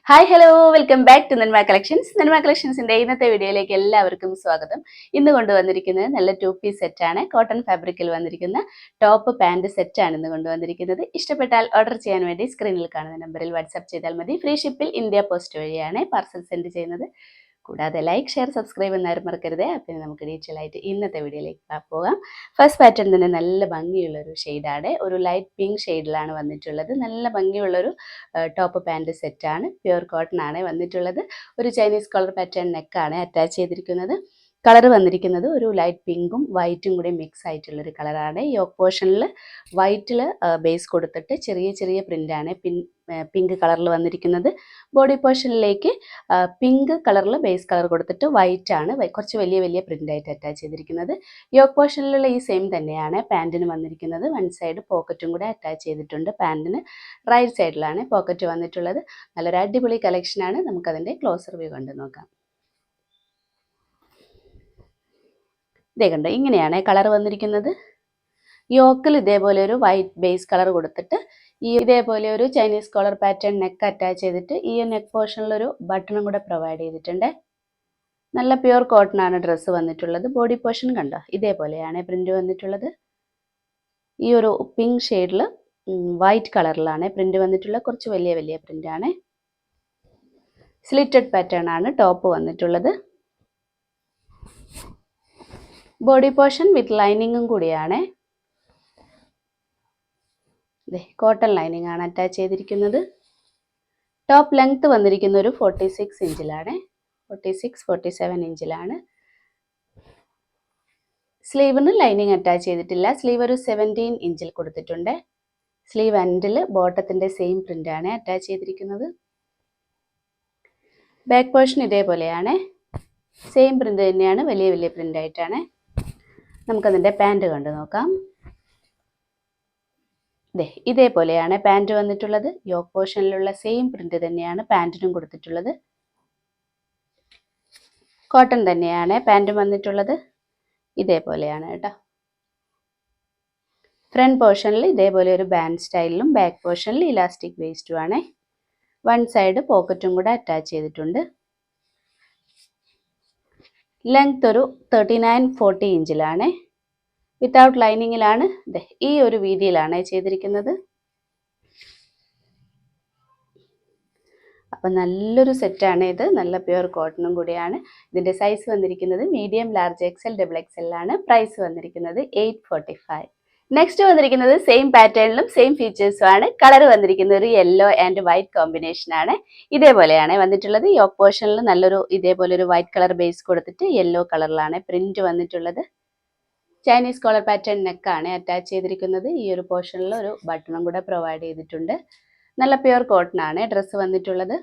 Hi hello welcome back to Nanma collections. Nanma കളക്ഷൻസിന്റെ ഇന്നത്തെ വീഡിയോയിലേക്ക് എല്ലാവർക്കും സ്വാഗതം. ഇന്ന് കൊണ്ടുവന്നിരിക്കുന്നത് നല്ല 2 പീസ് സെറ്റാണ്. കോട്ടൺ ഫാബ്രിക്കിൽ വന്നിരിക്കുന്ന ടോപ്പ് പാൻറ് സെറ്റാണ് ഇന്ന് കൊണ്ടുവന്നിരിക്കുന്നത്. ഇഷ്ടപ്പെട്ടാൽ ഓർഡർ ചെയ്യാൻ വേണ്ടി സ്ക്രീനിൽ കാണുന്ന നമ്പറിൽ വാട്സ്ആപ്പ് ചെയ്താൽ മതി. ഫ്രീ ഷിപ്പിൽ ഇന്ത്യ പോസ്റ്റ് വഴിയാണ് പാർസൽ സെൻഡ് ചെയ്യുന്നത്. കൂടാതെ ലൈക്ക്, ഷെയർ, സബ്സ്ക്രൈബ് എന്നാരും മറക്കരുത്. അപ്പം നമുക്ക് ഡീറ്റെയിൽ ആയിട്ട് ഇന്നത്തെ വീഡിയോയിലേക്ക് പോകാം. ഫസ്റ്റ് പാറ്റേൺ തന്നെ നല്ല ഭംഗിയുള്ളൊരു ഷെയ്ഡാണ്. ഒരു ലൈറ്റ് പിങ്ക് ഷെയ്ഡിലാണ് വന്നിട്ടുള്ളത്. നല്ല ഭംഗിയുള്ളൊരു ടോപ്പ് പാൻറ് സെറ്റാണ്. പ്യുർ കോട്ടൺ ആണ് വന്നിട്ടുള്ളത്. ഒരു ചൈനീസ് കളർ പാറ്റേൺ നെക്കാണ് അറ്റാച്ച് ചെയ്തിരിക്കുന്നത്. കളർ വന്നിരിക്കുന്നത് ഒരു ലൈറ്റ് പിങ്കും വൈറ്റും കൂടി മിക്സ് ആയിട്ടുള്ളൊരു കളറാണ്. യോക്ക് പോർഷനിൽ വൈറ്റിൽ ബേസ് കൊടുത്തിട്ട് ചെറിയ ചെറിയ പ്രിൻ്റാണ് പിങ്ക് കളറിൽ വന്നിരിക്കുന്നത്. ബോഡി പോർഷനിലേക്ക് പിങ്ക് കളറിൽ ബേസ് കളർ കൊടുത്തിട്ട് വൈറ്റ് ആണ് കുറച്ച് വലിയ വലിയ പ്രിൻ്റായിട്ട് അറ്റാച്ച് ചെയ്തിരിക്കുന്നത്. യോക്ക് പോർഷനിലുള്ള ഈ സെയിം തന്നെയാണ് പാൻറ്റിന് വന്നിരിക്കുന്നത്. വൺ സൈഡ് പോക്കറ്റും കൂടെ അറ്റാച്ച് ചെയ്തിട്ടുണ്ട്. പാൻറ്റിന് റൈറ്റ് സൈഡിലാണ് പോക്കറ്റ് വന്നിട്ടുള്ളത്. നല്ലൊരു അടിപൊളി കളക്ഷനാണ്. നമുക്കതിൻ്റെ ക്ലോസർ വ്യൂ കണ്ട് നോക്കാം. ഇതേ കണ്ടോ, ഇങ്ങനെയാണ് കളർ വന്നിരിക്കുന്നത്. യോക്കിൽ ഇതേപോലെ ഒരു വൈറ്റ് ബേസ് കളർ കൊടുത്തിട്ട് ഇതേപോലെ ഒരു Chinese collar pattern neck attach ചെയ്തിട്ട് ഈ നെക്ക് പോർഷനിലൊരു ബട്ടണും കൂടെ പ്രൊവൈഡ് ചെയ്തിട്ടുണ്ട്. നല്ല പ്യുർ കോട്ടൺ ആണ് ഡ്രസ്സ് വന്നിട്ടുള്ളത്. ബോഡി പോർഷൻ കണ്ടോ, ഇതേപോലെയാണ് പ്രിന്റ് വന്നിട്ടുള്ളത്. ഈ ഒരു പിങ്ക് ഷെയ്ഡിൽ വൈറ്റ് കളറിലാണ് പ്രിന്റ് വന്നിട്ടുള്ളത്. കുറച്ച് വലിയ വലിയ പ്രിന്റ് ആണ്. സ്ലിറ്റഡ് പാറ്റേൺ ആണ് ടോപ്പ് വന്നിട്ടുള്ളത്. ബോഡി പോർഷൻ വിത്ത് ലൈനിങ്ങും കൂടിയാണ്. കോട്ടൺ ലൈനിങ് ആണ് അറ്റാച്ച് ചെയ്തിരിക്കുന്നത്. ടോപ്പ് ലെങ്ത് വന്നിരിക്കുന്ന ഒരു 46 ഇഞ്ചിലാണ്. 46-47 ഇഞ്ചിലാണ്. സ്ലീവിന് ലൈനിങ് അറ്റാച്ച് ചെയ്തിട്ടില്ല. സ്ലീവ് ഒരു 17 ഇഞ്ചിൽ കൊടുത്തിട്ടുണ്ട്. സ്ലീവ് എൻഡിൽ ബോട്ടത്തിൻ്റെ സെയിം പ്രിന്റ് ആണ് അറ്റാച്ച് ചെയ്തിരിക്കുന്നത്. ബാക്ക് പോർഷൻ ഇതേപോലെയാണ്. സെയിം പ്രിന്റ് തന്നെയാണ്, വലിയ വലിയ പ്രിന്റ് ആയിട്ടാണ്. നമുക്കതിൻ്റെ പാൻറ് കണ്ടു നോക്കാം. ഇതേപോലെയാണ് പാൻറ് വന്നിട്ടുള്ളത്. യോക്ക് പോർഷനിലുള്ള സെയിം പ്രിന്റ് തന്നെയാണ് പാൻറ്റിനും കൊടുത്തിട്ടുള്ളത്. കോട്ടൺ തന്നെയാണ് പാൻറ് വന്നിട്ടുള്ളത്. ഇതേപോലെയാണ് കേട്ടോ. ഫ്രണ്ട് പോർഷനിൽ ഇതേപോലെ ഒരു ബാൻഡ് സ്റ്റൈലിലും ബാക്ക് പോർഷനിൽ ഇലാസ്റ്റിക് വേസ്റ്റും ആണ്. വൺ സൈഡ് പോക്കറ്റും കൂടെ അറ്റാച്ച് ചെയ്തിട്ടുണ്ട്. ലെങ്ത് ഒരു 39-40 ഇഞ്ചിലാണ്. വിത്തൗട്ട് ലൈനിങ്ങിലാണ്. ഈ ഒരു വീതിയിലാണ് ചെയ്തിരിക്കുന്നത്. അപ്പം നല്ലൊരു സെറ്റാണ് ഇത്. നല്ല പ്യുർ കോട്ടണും കൂടിയാണ്. ഇതിൻ്റെ സൈസ് വന്നിരിക്കുന്നത് മീഡിയം, ലാർജ്, XL, XXL ആണ്. പ്രൈസ് വന്നിരിക്കുന്നത് 845. നെക്സ്റ്റ് വന്നിരിക്കുന്നത് സെയിം പാറ്റേണിലും സെയിം ഫീച്ചേഴ്സും ആണ്. കളർ വന്നിരിക്കുന്നത് ഒരു യെല്ലോ ആൻഡ് വൈറ്റ് കോമ്പിനേഷൻ ആണ്. ഇതേപോലെയാണ് വന്നിട്ടുള്ളത്. യോക്ക് പോർഷനിൽ നല്ലൊരു ഇതേപോലെ ഒരു വൈറ്റ് കളർ ബേസ് കൊടുത്തിട്ട് യെല്ലോ കളറിലാണ് പ്രിന്റ് വന്നിട്ടുള്ളത്. ചൈനീസ് കോളർ പാറ്റേൺ നെക്കാണ് അറ്റാച്ച് ചെയ്തിരിക്കുന്നത്. ഈ ഒരു പോർഷനിൽ ഒരു ബട്ടണും കൂടെ പ്രൊവൈഡ് ചെയ്തിട്ടുണ്ട്. നല്ല പ്യുർ കോട്ടൺ ആണ് ഡ്രസ്സ് വന്നിട്ടുള്ളത്.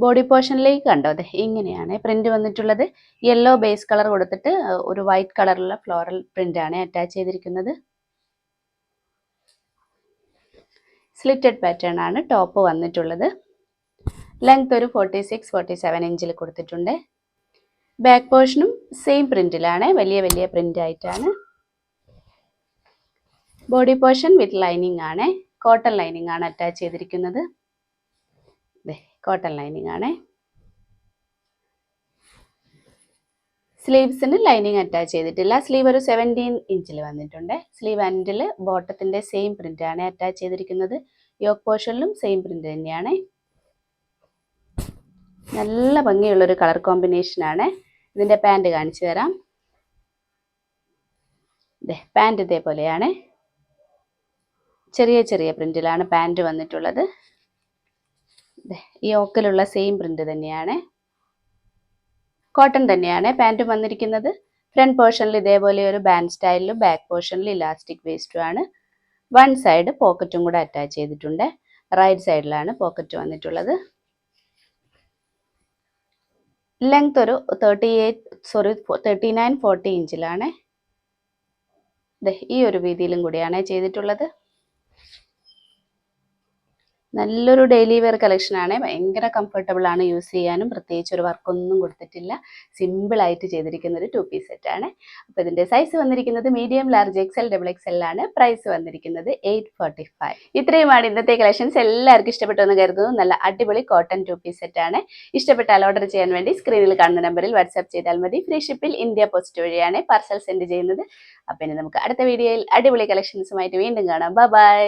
ബോഡി പോർഷനിലേക്ക് കണ്ടോ, അതെ ഇങ്ങനെയാണ് പ്രിന്റ് വന്നിട്ടുള്ളത്. യെല്ലോ ബേസ് കളർ കൊടുത്തിട്ട് ഒരു വൈറ്റ് കളറിലുള്ള ഫ്ലോറൽ പ്രിന്റ് ആണ് അറ്റാച്ച് ചെയ്തിരിക്കുന്നത്. സ്ലിറ്റഡ് പാറ്റേൺ ആണ് ടോപ്പ് വന്നിട്ടുള്ളത്. ലെങ്ത് ഒരു 46-47 ഇഞ്ചിൽ കൊടുത്തിട്ടുണ്ട്. ബാക്ക് പോർഷനും സെയിം പ്രിന്റിലാണ്, വലിയ വലിയ പ്രിന്റ് ആയിട്ടാണ്. ബോഡി പോർഷൻ വിത്ത് ലൈനിങ് ആണ്. കോട്ടൺ ലൈനിങ് ആണ് അറ്റാച്ച് ചെയ്തിരിക്കുന്നത്. കോട്ടൺ ലൈനിങ് ആണ്. സ്ലീവ്സിന് ലൈനിങ് അറ്റാച്ച് ചെയ്തിട്ടില്ല. സ്ലീവ് ഒരു 17 ഇഞ്ചിൽ വന്നിട്ടുണ്ട്. സ്ലീവ് എൻഡിൽ ബോട്ടത്തിൻ്റെ സെയിം പ്രിന്റ് ആണ് അറ്റാച്ച് ചെയ്തിരിക്കുന്നത്. യോക്ക് പോർഷനിലും സെയിം പ്രിന്റ് തന്നെയാണ്. നല്ല ഭംഗിയുള്ളൊരു കളർ കോമ്പിനേഷൻ ആണ്. ഇതിൻ്റെ പാൻറ് കാണിച്ചു തരാം. പാൻറ് ഇതേപോലെയാണ്. ചെറിയ ചെറിയ പ്രിന്റിലാണ് പാൻറ് വന്നിട്ടുള്ളത്. യോക്കിലുള്ള സെയിം പ്രിന്റ് തന്നെയാണ്. കോട്ടൺ തന്നെയാണ് പാൻറ് വന്നിരിക്കുന്നത്. ഫ്രണ്ട് പോർഷനിൽ ഇതേപോലെ ഒരു ബാൻഡ് സ്റ്റൈലിലും ബാക്ക് പോർഷനിൽ ഇലാസ്റ്റിക് വേസ്റ്റും ആണ്. വൺ സൈഡ് പോക്കറ്റും കൂടെ അറ്റാച്ച് ചെയ്തിട്ടുണ്ട്. റൈറ്റ് സൈഡിലാണ് പോക്കറ്റ് വന്നിട്ടുള്ളത്. ലെങ്ത് ഒരു 39-40 ഇഞ്ചിലാണ്. ഈ ഒരു വീതിയിലും കൂടിയാണ് ചെയ്തിട്ടുള്ളത്. നല്ലൊരു ഡെയിലി വെയർ കളക്ഷനാണ്. ഭയങ്കര കംഫർട്ടബിൾ ആണ് യൂസ് ചെയ്യാനും. പ്രത്യേകിച്ച് ഒരു വർക്കൊന്നും കൊടുത്തിട്ടില്ല. സിമ്പിളായിട്ട് ചെയ്തിരിക്കുന്ന ഒരു 2 പീസ് സെറ്റാണ്. അപ്പോൾ ഇതിൻ്റെ സൈസ് വന്നിരിക്കുന്നത് medium, large, XL, double XL ആണ്. പ്രൈസ് വന്നിരിക്കുന്നത് 845. ഇത്രയുമാണ് ഇന്നത്തെ കളക്ഷൻസ്. എല്ലാവർക്കും ഇഷ്ടപ്പെട്ടെന്ന് കരുതുന്നു. നല്ല അടിപൊളി കോട്ടൺ 2 പീസ് സെറ്റാണ്. ഇഷ്ടപ്പെട്ടാൽ ഓർഡർ ചെയ്യാൻ വേണ്ടി സ്ക്രീനിൽ കാണുന്ന നമ്പറിൽ വാട്സാപ്പ് ചെയ്താൽ മതി. ഫ്രീ ഷിപ്പിൽ ഇന്ത്യ പോസ്റ്റ് വഴിയാണ് പാർസൽ സെൻഡ് ചെയ്യുന്നത്. അപ്പോൾ ഇനി നമുക്ക് അടുത്ത വീഡിയോയിൽ അടിപൊളി കളക്ഷൻസുമായിട്ട് വീണ്ടും കാണാം. ബൈ.